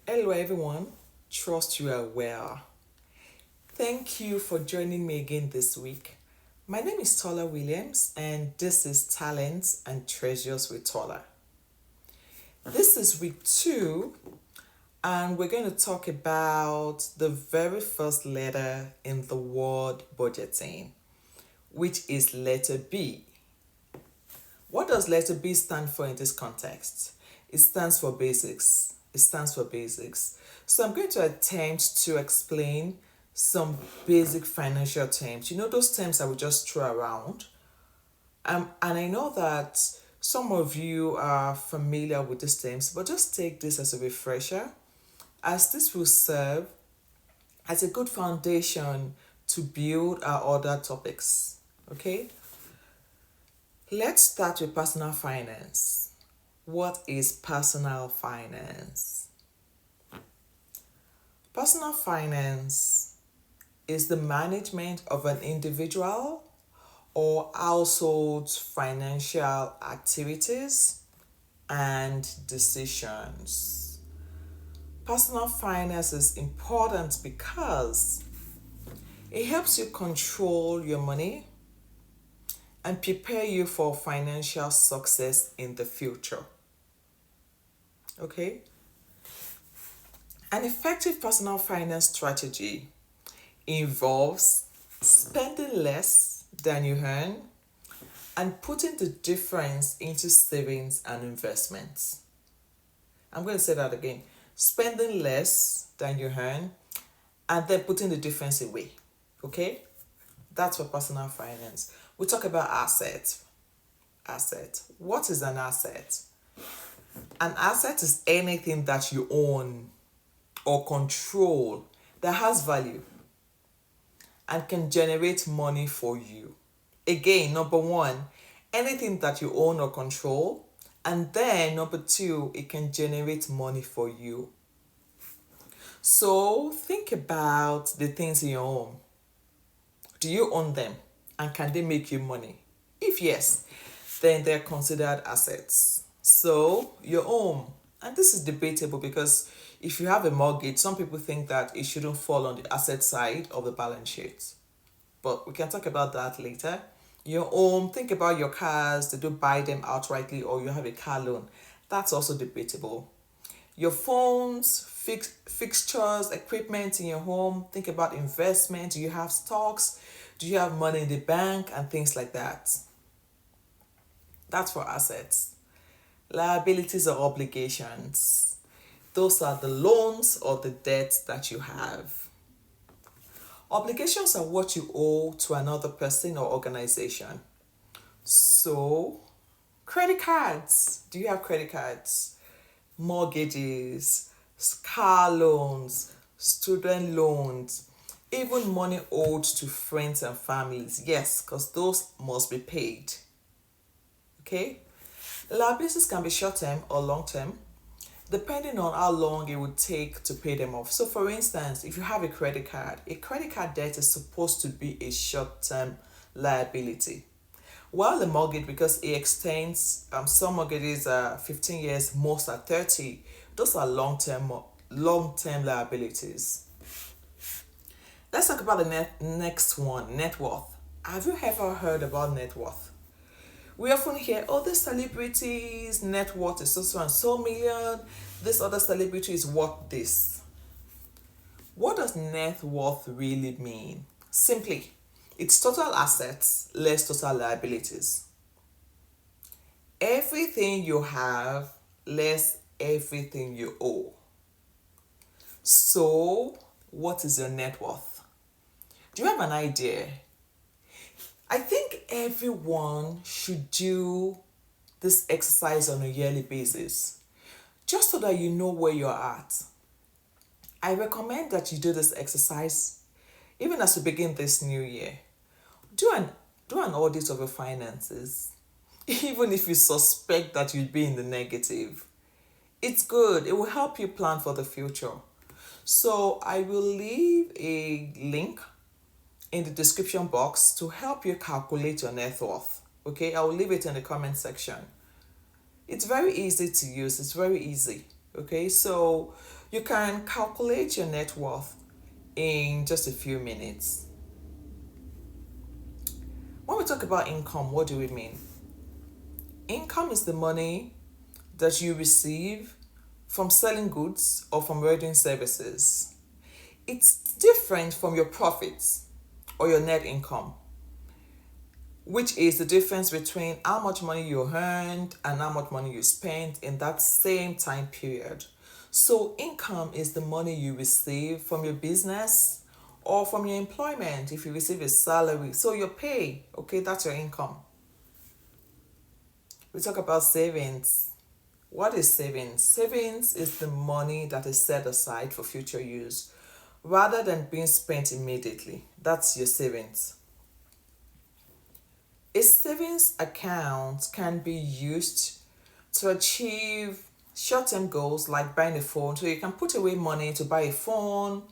Hello, everyone. Trust you are well. Thank you for joining me again this week. My name is Tola Williams, and this is Talents and Treasures with Tola. This is week two, and we're going to talk about the very first letter in the word budgeting, which is letter B. What does letter B stand for in this context? It stands for basics. It stands for basics. So I'm going to attempt to explain some basic financial terms. You know those terms I would just throw around. And I know that some of you are familiar with these terms, but just take this as a refresher, as this will serve as a good foundation to build our other topics. Okay? Let's start with personal finance. What is personal finance? Personal finance is the management of an individual or household's financial activities and decisions. Personal finance is important because it helps you control your money and prepare you for financial success in the future. Okay? An effective personal finance strategy involves spending less than you earn and putting the difference into savings and investments. I'm going to say that again. Spending less than you earn and then putting the difference away. Okay? That's for personal finance. We talk about assets. Asset. What is an asset? An asset is anything that you own or control that has value and can generate money for you. Again, number one, anything that you own or control. And then number two, it can generate money for you. So think about the things in your home. Do you own them? And can they make you money? If yes, then they're considered assets. So your home, and this is debatable because if you have a mortgage, some people think that it shouldn't fall on the asset side of the balance sheet. But we can talk about that later. Your home, think about your cars, did you buy them outrightly or you have a car loan? That's also debatable. Your phones, fixtures, equipment in your home, think about investment. Do you have stocks? Do you have money in the bank and things like that? That's for assets. Liabilities or obligations. Those are the loans or the debts that you have. Obligations are what you owe to another person or organization. So, credit cards. Do you have credit cards? Mortgages, car loans, student loans, even money owed to friends and families. Yes, because those must be paid. Okay? Liabilities can be short term or long term, depending on how long it would take to pay them off. So, for instance, if you have a credit card debt is supposed to be a short term liability. While the mortgage, because it extends, some mortgages are 15 years, most are 30. Those are long term liabilities. Let's talk about the next one, net worth. Have you ever heard about net worth? We often hear, oh, this celebrity's net worth is so and so million. This other celebrity is worth this. What does net worth really mean? Simply, it's total assets less total liabilities. Everything you have less everything you owe. So, what is your net worth? Do you have an idea? I think everyone should do this exercise on a yearly basis, just so that you know where you're at. I recommend that you do this exercise even as we begin this new year. Do an do an audit of your finances. Even if you suspect that you'd be in the negative. It's good. It will help you plan for the future. So I will leave a link in the description box to help you calculate your net worth. Okay, I will leave it in the comment section. It's very easy to use, it's very easy. Okay, so you can calculate your net worth in just a few minutes. When we talk about income, what do we mean? Income is the money that you receive from selling goods or from rendering services. It's different from your profits or your net income, which is the difference between how much money you earned and how much money you spent in that same time period. So, income is the money you receive from your business or from your employment if you receive a salary. So, your pay, okay, that's your income. We talk about savings. What is savings? Savings is the money that is set aside for future use rather than being spent immediately. That's your savings. A savings account can be used to achieve short term goals like buying a phone. So you can put away money to buy a phone,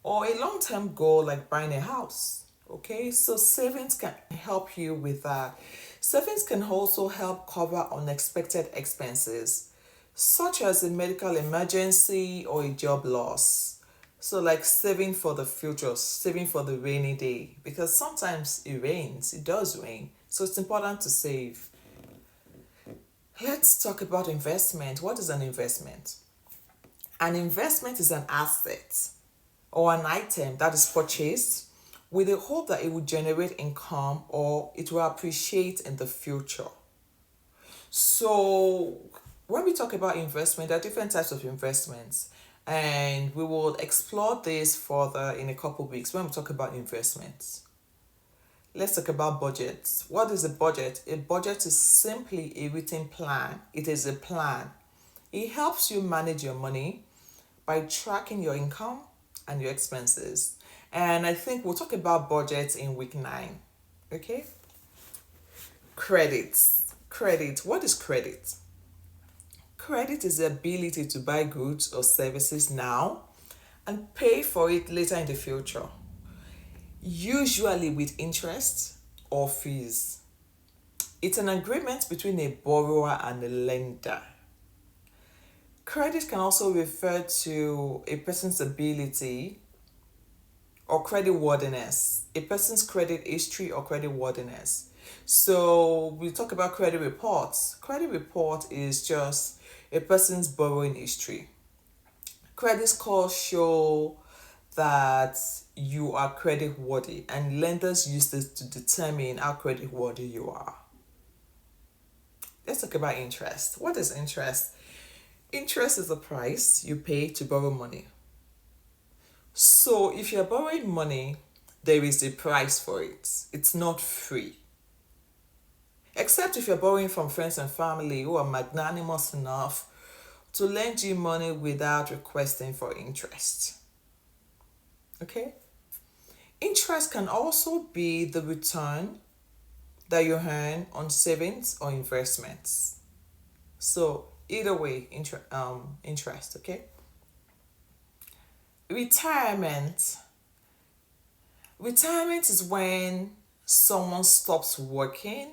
or a long term goal like buying a house. Okay, so savings can help you with that. Savings can also help cover unexpected expenses, such as a medical emergency or a job loss. So, like saving for the future, saving for the rainy day, because sometimes it rains, it does rain. So, it's important to save. Let's talk about investment. What is an investment? An investment is an asset or an item that is purchased with the hope that it will generate income or it will appreciate in the future. So, when we talk about investment, there are different types of investments, and we will explore this further in a couple of weeks when we talk about investments. Let's talk about budgets. What is a budget? A budget is simply a written plan, it is a plan. It helps you manage your money by tracking your income and your expenses. And I think we'll talk about budgets in week 9. Okay? Credits. Credit. What is credit? Credit is the ability to buy goods or services now and pay for it later in the future, usually with interest or fees. It's an agreement between a borrower and a lender. Credit can also refer to a person's ability or credit worthiness, a person's credit history or credit worthiness. So we talk about credit reports. Credit report is just a person's borrowing history. Credit scores show that you are credit worthy, and lenders use this to determine how credit worthy you are. Let's talk about interest. What is interest? Interest is the price you pay to borrow money. So if you're borrowing money, there is a price for it. It's not free. Except if you're borrowing from friends and family who are magnanimous enough to lend you money without requesting for interest. Okay? Interest can also be the return that you earn on savings or investments. So either way, interest, okay? Retirement. Retirement is when someone stops working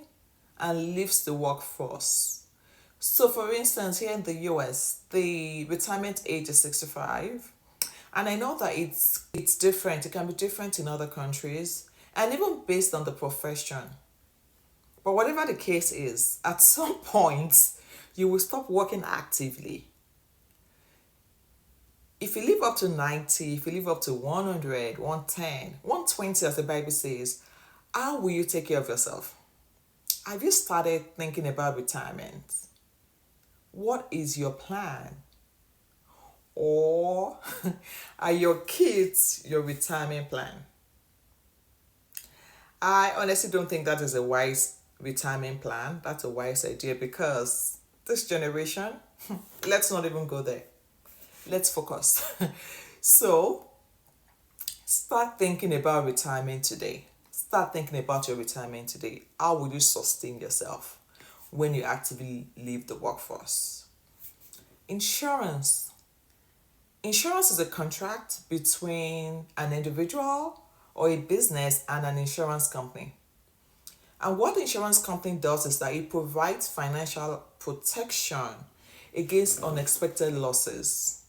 and leaves the workforce. So, for instance, here in the US, the retirement age is 65. And I know that it's different. It can be different in other countries and even based on the profession. But whatever the case is, at some point, you will stop working actively. If you live up to 90, if you live up to 100, 110, 120, as the Bible says, how will you take care of yourself? Have you started thinking about retirement? What is your plan? Or are your kids your retirement plan? I honestly don't think that is a wise retirement plan. That's a wise idea because this generation, let's not even go there. Let's focus. So, start thinking about retirement today. Start thinking about your retirement today. How will you sustain yourself when you actively leave the workforce? Insurance. Insurance is a contract between an individual or a business and an insurance company. And what the insurance company does is that it provides financial protection against unexpected losses.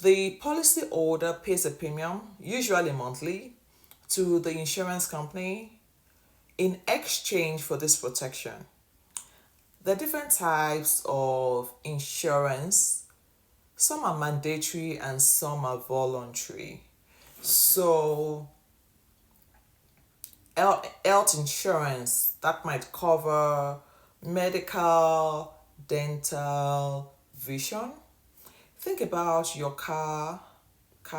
The policy holder pays a premium, usually monthly, to the insurance company in exchange for this protection. There are different types of insurance. Some are mandatory and some are voluntary. So, health insurance that might cover medical, dental, vision. Think about your car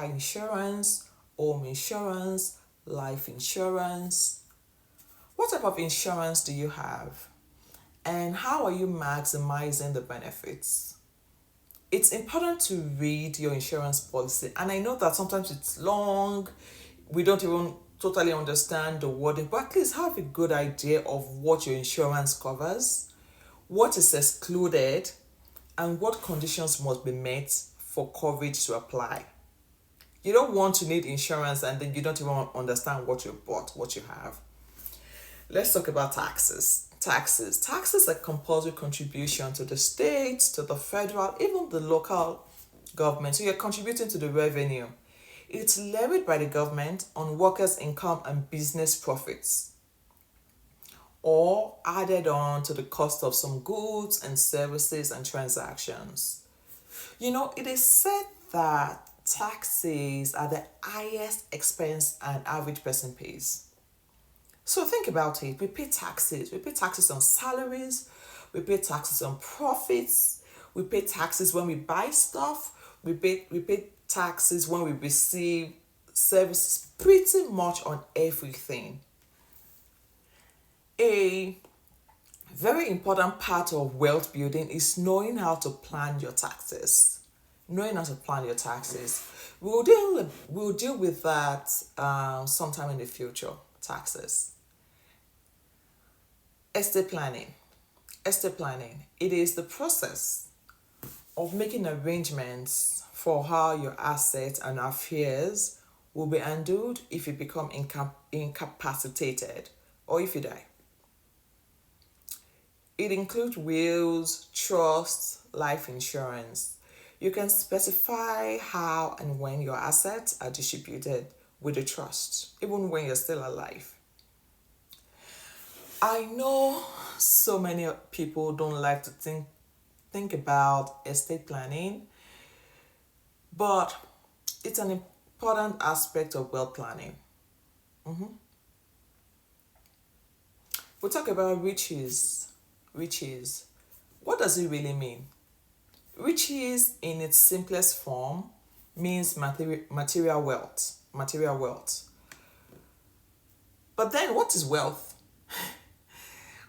insurance, home insurance, life insurance. What type of insurance do you have? And how are you maximizing the benefits? It's important to read your insurance policy. And I know that sometimes it's long, we don't even totally understand the wording, but at least have a good idea of what your insurance covers, what is excluded, and what conditions must be met for coverage to apply. You don't want to need insurance and then you don't even understand what you bought, what you have. Let's talk about taxes. Taxes are compulsory contribution to the states, to the federal, even the local government. So you're contributing to the revenue. It's levied by the government on workers' income and business profits, or added on to the cost of some goods and services and transactions. It is said that taxes are the highest expense an average person pays. So think about it. We pay taxes. We pay taxes on salaries. We pay taxes on profits. We pay taxes when we buy stuff. We pay taxes when we receive services, pretty much on everything. A very important part of wealth building is knowing how to plan your taxes. We'll deal with that sometime in the future. Taxes. Estate planning. It is the process of making arrangements for how your assets and affairs will be handled if you become incapacitated or if you die. It includes wills, trusts, life insurance. You can specify how and when your assets are distributed with the trust, even when you're still alive. I know so many people don't like to think about estate planning, but it's an important aspect of wealth planning. We talk about riches. What does it really mean? Riches in its simplest form means material wealth. But then what is wealth?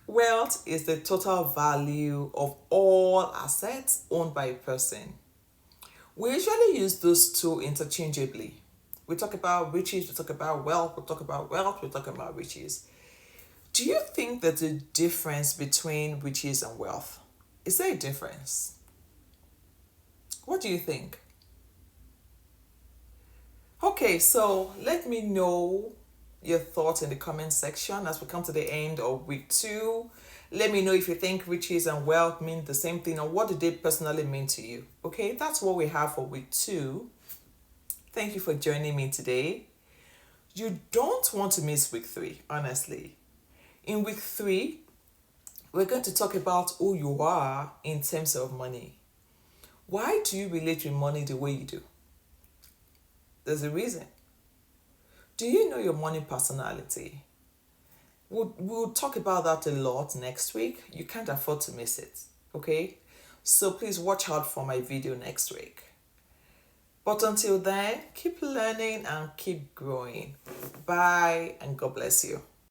Wealth is the total value of all assets owned by a person. We usually use those two interchangeably. We talk about riches, we talk about wealth, we talk about riches. Do you think there's a difference between riches and wealth? Is there a difference? What do you think? Okay, so let me know your thoughts in the comment section as we come to the end of week 2. Let me know if you think riches and wealth mean the same thing, or what did they personally mean to you. Okay, that's what we have for week 2. Thank you for joining me today. You don't want to miss week 3, honestly. In week 3, we're going to talk about who you are in terms of money. Why do you relate with money the way you do? There's a reason. Do you know your money personality? We'll talk about that a lot next week. You can't afford to miss it, okay? So please watch out for my video next week. But until then, keep learning and keep growing. Bye, and God bless you.